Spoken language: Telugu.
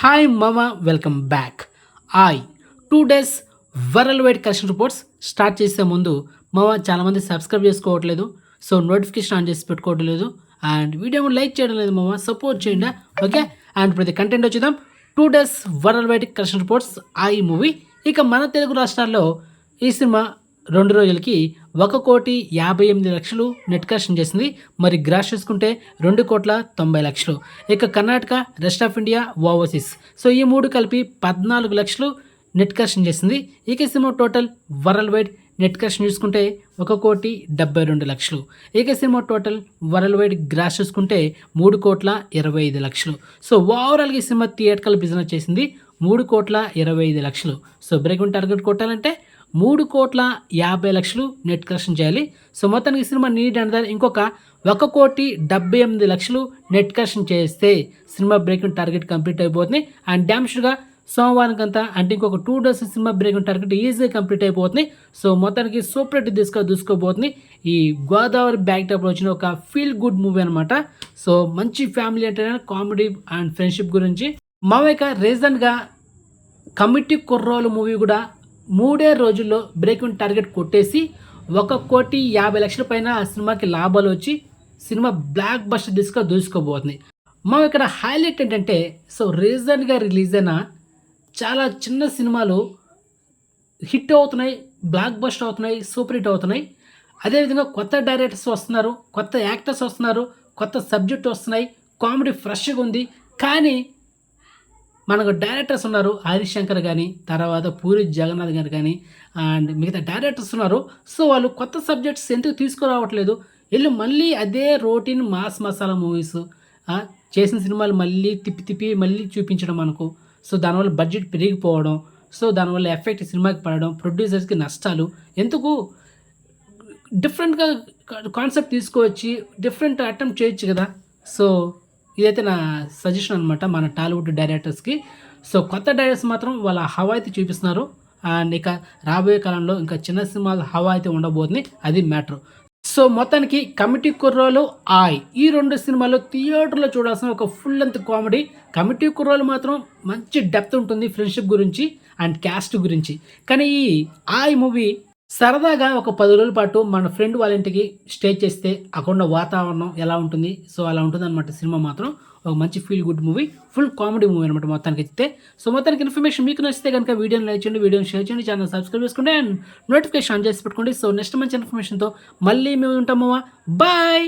హాయ్ మామ, welcome back. 2 days world wide collection reports start చేసే ముందు మామ చాలామంది సబ్స్క్రైబ్ చేసుకోవట్లేదు. సో నోటిఫికేషన్ ఆన్ చేసి పెట్టుకోవట్లేదు అండ్ వీడియో లైక్ చేయడం లేదు మామ, సపోర్ట్ చేయండి. ఓకే, అండ్ ఇప్పుడు కంటెంట్ వచ్చేద్దాం. 2 days world wide collection reports movie. ఇక మన తెలుగు రాష్ట్రాల్లో ఈ సినిమా 2 రోజులకి 1,58,00,000 నెట్ కలెక్షన్ చేసింది. మరి గ్రాస్ చూసుకుంటే 2,90,00,000. ఇక Karnataka, rest of India, overseas, so ఈ 3 కలిపి 14 లక్షలు నెట్ కలెక్షన్ చేసింది. ఇక cinema total worldwide net collection చూసుకుంటే 1,72,00,000. ఇక cinema total worldwide gross చూసుకుంటే 3,25,00,000. సో ఓవరాల్గా ఈ సినిమా థియేటర్కల్ బిజినెస్ చేసింది 3,25,00,000. సో బ్రేక్ టార్గెట్ కొట్టాలంటే 3,50,00,000 నెట్ కలెక్షన్ చేయాలి. సో మొత్తానికి ఈ సినిమా నీడ్ అంటారు ఇంకొక 1,78,00,000 నెట్ కలెక్షన్ చేస్తే సినిమా బ్రేక్ టార్గెట్ కంప్లీట్ అయిపోతుంది. అండ్ డ్యామ్స్డ్గా సోమవారం కంతా అంటే ఇంకొక 2 days సినిమా బ్రేక్ టార్గెట్ ఈజీగా కంప్లీట్ అయిపోతుంది. సో మొత్తానికి సూపర్ హిట్ దూసుకోబోతుంది. ఈ గోదావరి బ్యాక్డ్రాప్లో వచ్చిన ఒక ఫీల్ గుడ్ మూవీ అనమాట. సో మంచి family entertainer, comedy and friendship గురించి. మామయ్య రీసెంట్గా కమిటీ కుర్రోలు మూవీ కూడా 3 రోజుల్లో బ్రేక్ టార్గెట్ కొట్టేసి 1,50,00,000 పైన ఆ సినిమాకి లాభాలు వచ్చి సినిమా బ్లాక్ బస్టర్ దూసుకోబోతుంది. మనం ఇక్కడ హైలైట్ ఏంటంటే, సో రీసెంట్గా రిలీజ్ అయిన చాలా చిన్న సినిమాలు హిట్ అవుతున్నాయి, బ్లాక్ బస్టర్ అవుతున్నాయి, సూపర్ హిట్ అవుతున్నాయి. అదేవిధంగా కొత్త డైరెక్టర్స్ వస్తున్నారు, కొత్త యాక్టర్స్ వస్తున్నారు, కొత్త సబ్జెక్ట్ వస్తున్నాయి, కామెడీ ఫ్రెష్గా ఉంది. కానీ మనకు డైరెక్టర్స్ ఉన్నారు, హరిశంకర్ కానీ, తర్వాత పూరి జగన్నాథ్ గారు కానీ అండ్ మిగతా డైరెక్టర్స్ ఉన్నారు. సో వాళ్ళు కొత్త సబ్జెక్ట్స్ ఎందుకు తీసుకురావట్లేదు? వీళ్ళు మళ్ళీ అదే రొటీన్ మాస్ మసాలా మూవీస్ చేసిన సినిమాలు మళ్ళీ తిప్పి మళ్ళీ చూపించడం మనకు. సో దానివల్ల బడ్జెట్ పెరిగిపోవడం, సో దానివల్ల ఎఫెక్ట్ సినిమాకి పడడం, ప్రొడ్యూసర్స్కి నష్టాలు. ఎందుకు డిఫరెంట్గా కాన్సెప్ట్ తీసుకువచ్చి డిఫరెంట్ అటెంప్ట్ చేయొచ్చు కదా. సో ఇదైతే నా సజెషన్ అనమాట మన టాలీవుడ్ డైరెక్టర్స్కి. సో కొత్త డైరెక్టర్స్ మాత్రం వాళ్ళ హవా అయితే చూపిస్తున్నారు. అండ్ ఇక రాబోయే కాలంలో ఇంకా చిన్న సినిమాల హవా అయితే ఉండబోతుంది, అది మ్యాటర్. సో మొత్తానికి కమిటీ కుర్రోలు, ఈ 2 సినిమాలు థియేటర్లో చూడాల్సిన ఒక ఫుల్ లెంత్ కామెడీ. కమిటీ కుర్రోలు మాత్రం మంచి డెప్త్ ఉంటుంది ఫ్రెండ్షిప్ గురించి అండ్ క్యాస్ట్ గురించి. కానీ ఈ మూవీ సరదాగా ఒక 10 రోజుల పాటు మన ఫ్రెండ్ వాళ్ళ ఇంటికి స్టే చేస్తే అక్కడ వాతావరణం ఎలా ఉంటుంది, సో అలా ఉంటుంది అనమాట. సినిమా మాత్రం ఒక మంచి feel good movie, full comedy movie అనమాట మొత్తానికి అయితే. సో మొత్తానికి ఇన్ఫర్మేషన్ మీకు నచ్చితే కనుక వీడియోని లైక్ చేయండి, వీడియోని షేర్ చేయండి, ఛానల్ సబ్స్క్రైబ్ చేసుకోండి అండ్ నోటిఫికేషన్ ఆన్ చేసి పెట్టుకోండి. సో నెక్స్ట్ మంచి ఇన్ఫర్మేషన్తో మళ్ళీ మేము ఉంటాము. బాయ్.